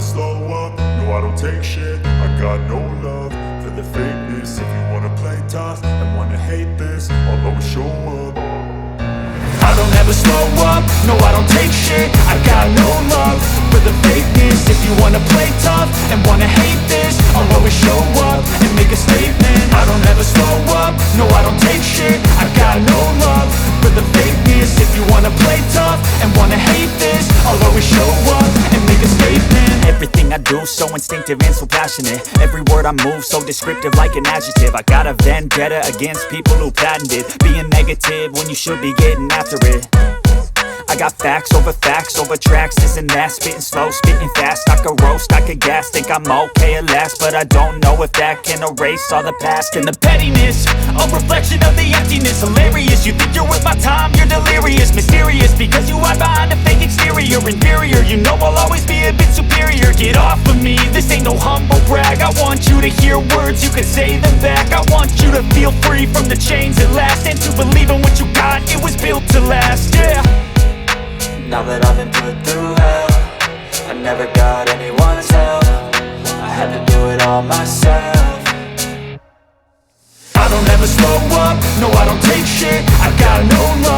slow up, no I don't take shit. I got no love for the fakeness. If you wanna play tough and wanna hate this, I'll always show up. I don't ever slow up, no I don't take shit. I got no love for the fakeness. If you wanna play tough and wanna hate this, I'll always show up and make a statement. I don't ever slow up, no I don't take shit. I got no love for the fakeness. If you wanna play tough and wanna hate this, I'll always show up and make a statement. Everything I do so instinctive and so passionate. Every word I move so descriptive like an adjective. I got a vendetta against people who patented being negative when you should be getting after it. I got facts over tracks, this and that. Spitting slow, spitting fast, I could roast, I could gas. Think I'm okay at last, but I don't know if that can erase all the past. And the pettiness, a reflection of the emptiness. Hilarious, you think you're worth my time, you're delirious. Mysterious, because you hide behind a fake exterior. Inferior, you know I'll always be a bit superior. Get off of me, this ain't no humble brag. I want you to hear words, you can say them back. I want you to feel free from the chains at last, and to believe in what you got, it was built to last, yeah. Now that I've been put through hell, I never got anyone's help. I had to do it all myself. I don't ever slow up, no I don't take shit. I got no love